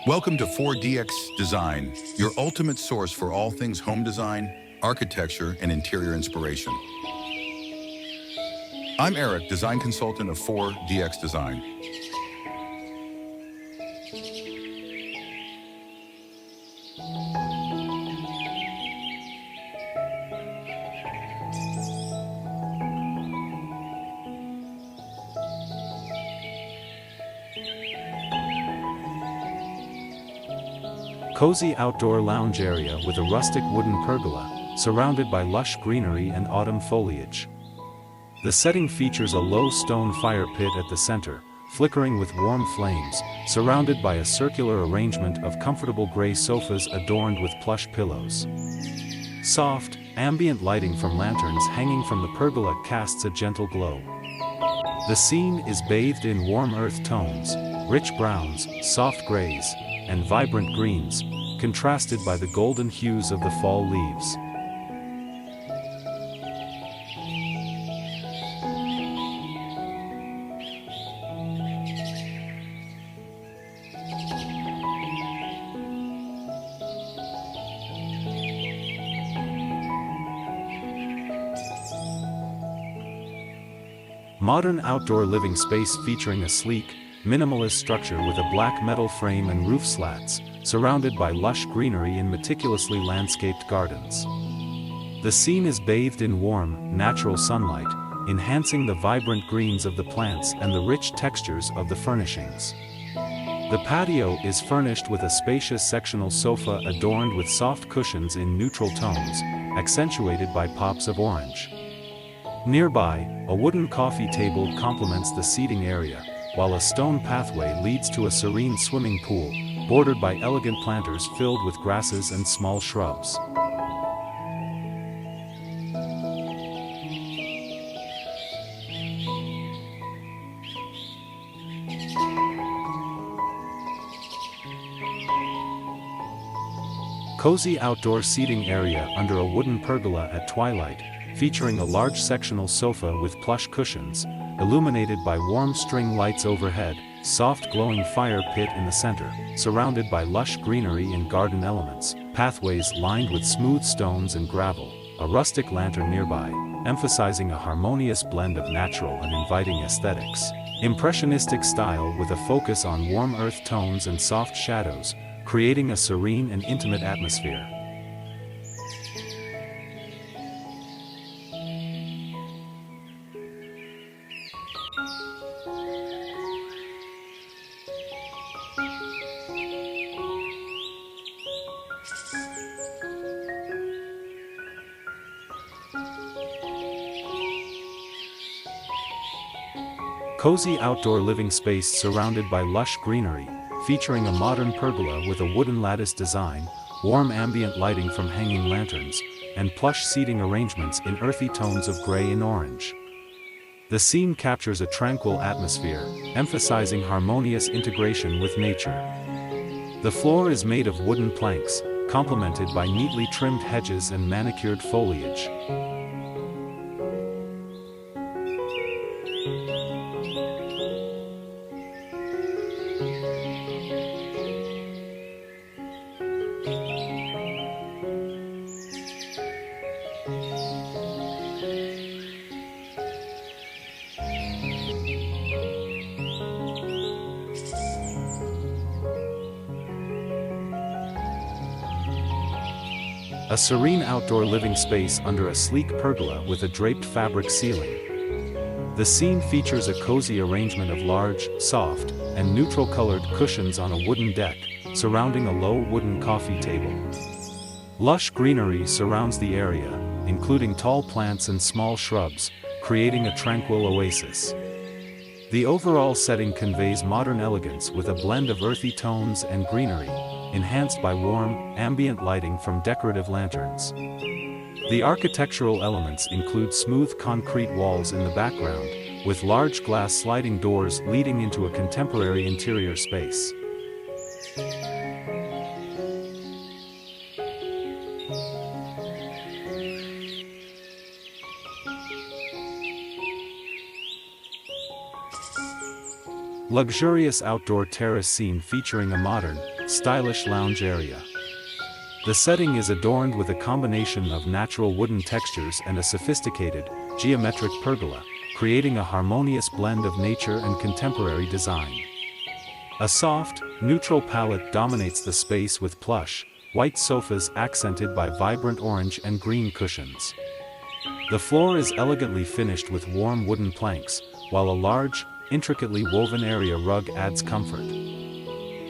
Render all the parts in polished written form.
Welcome to 4DX Design, your ultimate source for all things home design, architecture, and interior inspiration. I'm Eric, design consultant of 4DX Design. Cozy outdoor lounge area with a rustic wooden pergola, surrounded by lush greenery and autumn foliage. The setting features a low stone fire pit at the center, flickering with warm flames, surrounded by a circular arrangement of comfortable gray sofas adorned with plush pillows. Soft, ambient lighting from lanterns hanging from the pergola casts a gentle glow. The scene is bathed in warm earth tones, rich browns, soft grays, and vibrant greens, contrasted by the golden hues of the fall leaves. Modern outdoor living space featuring a sleek, minimalist structure with a black metal frame and roof slats, surrounded by lush greenery in meticulously landscaped gardens. The scene is bathed in warm, natural sunlight, enhancing the vibrant greens of the plants and the rich textures of the furnishings. The patio is furnished with a spacious sectional sofa adorned with soft cushions in neutral tones, accentuated by pops of orange. Nearby, a wooden coffee table complements the seating area, while a stone pathway leads to a serene swimming pool, bordered by elegant planters filled with grasses and small shrubs. Cozy outdoor seating area under a wooden pergola at Twilight, featuring a large sectional sofa with plush cushions, illuminated by warm string lights overhead, soft glowing fire pit in the center, surrounded by lush greenery and garden elements, pathways lined with smooth stones and gravel, a rustic lantern nearby, emphasizing a harmonious blend of natural and inviting aesthetics. Impressionistic style with a focus on warm earth tones and soft shadows, creating a serene and intimate atmosphere. Cozy outdoor living space surrounded by lush greenery, featuring a modern pergola with a wooden lattice design, warm ambient lighting from hanging lanterns, and plush seating arrangements in earthy tones of gray and orange. The scene captures a tranquil atmosphere, emphasizing harmonious integration with nature. The floor is made of wooden planks, complemented by neatly trimmed hedges and manicured foliage. A serene outdoor living space under a sleek pergola with a draped fabric ceiling. The scene features a cozy arrangement of large, soft, and neutral-colored cushions on a wooden deck, surrounding a low wooden coffee table. Lush greenery surrounds the area, including tall plants and small shrubs, creating a tranquil oasis. The overall setting conveys modern elegance with a blend of earthy tones and greenery, enhanced by warm, ambient lighting from decorative lanterns. The architectural elements include smooth concrete walls in the background, with large glass sliding doors leading into a contemporary interior space. Luxurious outdoor terrace scene featuring a modern, stylish lounge area. The setting is adorned with a combination of natural wooden textures and a sophisticated, geometric pergola, creating a harmonious blend of nature and contemporary design. A soft, neutral palette dominates the space with plush, white sofas accented by vibrant orange and green cushions. The floor is elegantly finished with warm wooden planks, while a large, intricately woven area rug adds comfort.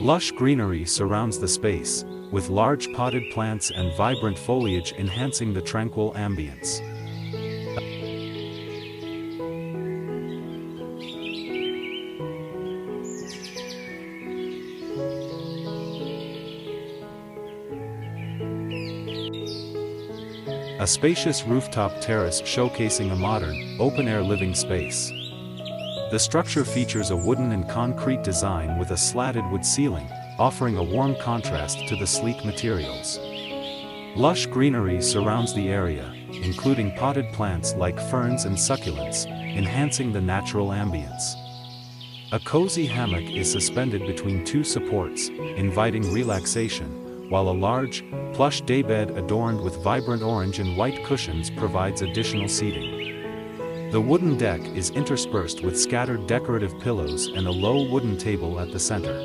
Lush greenery surrounds the space, with large potted plants and vibrant foliage enhancing the tranquil ambience. A spacious rooftop terrace showcasing a modern, open-air living space. The structure features a wooden and concrete design with a slatted wood ceiling, offering a warm contrast to the sleek materials. Lush greenery surrounds the area, including potted plants like ferns and succulents, enhancing the natural ambience. A cozy hammock is suspended between two supports, inviting relaxation, while a large, plush daybed adorned with vibrant orange and white cushions provides additional seating. The wooden deck is interspersed with scattered decorative pillows and a low wooden table at the center.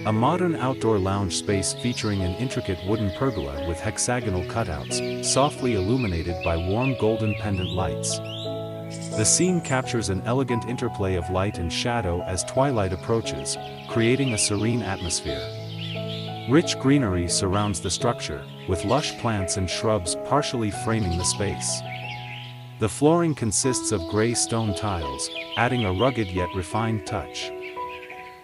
A modern outdoor lounge space featuring an intricate wooden pergola with hexagonal cutouts, softly illuminated by warm golden pendant lights. The scene captures an elegant interplay of light and shadow as twilight approaches, creating a serene atmosphere. Rich greenery surrounds the structure, with lush plants and shrubs partially framing the space. The flooring consists of gray stone tiles, adding a rugged yet refined touch.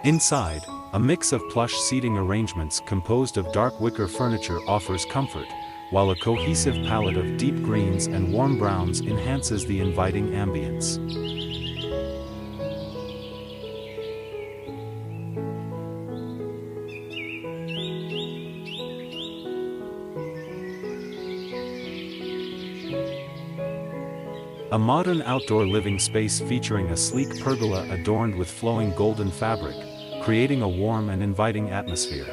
Inside, a mix of plush seating arrangements composed of dark wicker furniture offers comfort, while a cohesive palette of deep greens and warm browns enhances the inviting ambience. A modern outdoor living space featuring a sleek pergola adorned with flowing golden fabric, creating a warm and inviting atmosphere.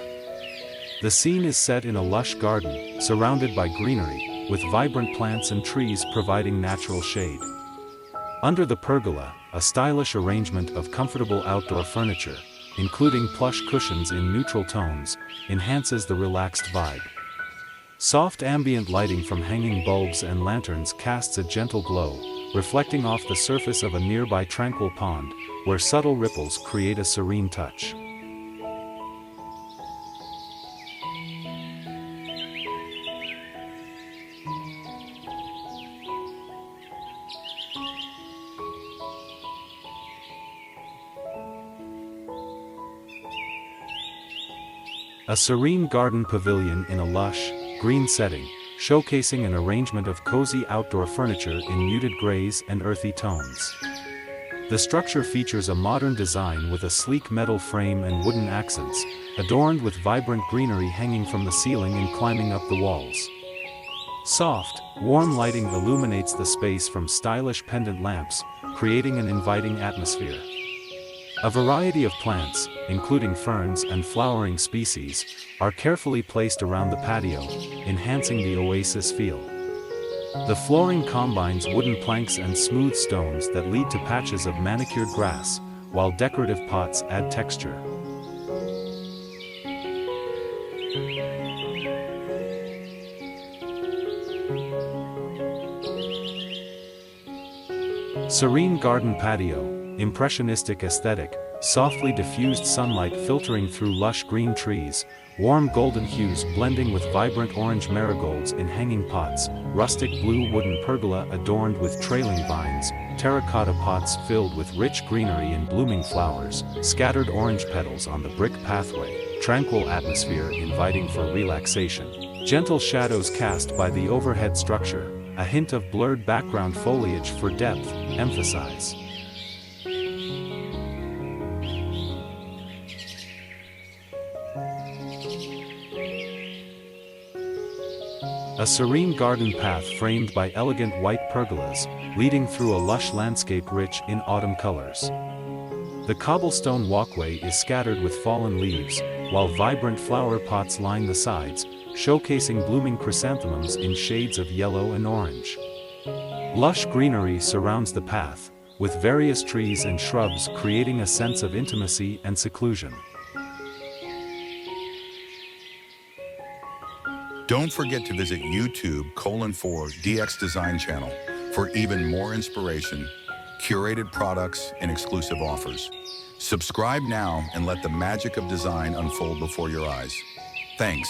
The scene is set in a lush garden, surrounded by greenery, with vibrant plants and trees providing natural shade. Under the pergola, a stylish arrangement of comfortable outdoor furniture, including plush cushions in neutral tones, enhances the relaxed vibe. Soft ambient lighting from hanging bulbs and lanterns casts a gentle glow, reflecting off the surface of a nearby tranquil pond, where subtle ripples create a serene touch. A serene garden pavilion in a lush, green setting, showcasing an arrangement of cozy outdoor furniture in muted grays and earthy tones. The structure features a modern design with a sleek metal frame and wooden accents, adorned with vibrant greenery hanging from the ceiling and climbing up the walls. Soft, warm lighting illuminates the space from stylish pendant lamps, creating an inviting atmosphere. A variety of plants, including ferns and flowering species, are carefully placed around the patio, enhancing the oasis feel. The flooring combines wooden planks and smooth stones that lead to patches of manicured grass, while decorative pots add texture. Serene garden patio, impressionistic aesthetic, softly diffused sunlight filtering through lush green trees, warm golden hues blending with vibrant orange marigolds in hanging pots, rustic blue wooden pergola adorned with trailing vines, terracotta pots filled with rich greenery and blooming flowers, scattered orange petals on the brick pathway, tranquil atmosphere inviting for relaxation, gentle shadows cast by the overhead structure, a hint of blurred background foliage for depth, emphasize. A serene garden path framed by elegant white pergolas, leading through a lush landscape rich in autumn colors. The cobblestone walkway is scattered with fallen leaves, while vibrant flower pots line the sides, showcasing blooming chrysanthemums in shades of yellow and orange. Lush greenery surrounds the path, with various trees and shrubs creating a sense of intimacy and seclusion. Don't forget to visit YouTube:4DX Design channel for even more inspiration, curated products, and exclusive offers. Subscribe now and let the magic of design unfold before your eyes. Thanks.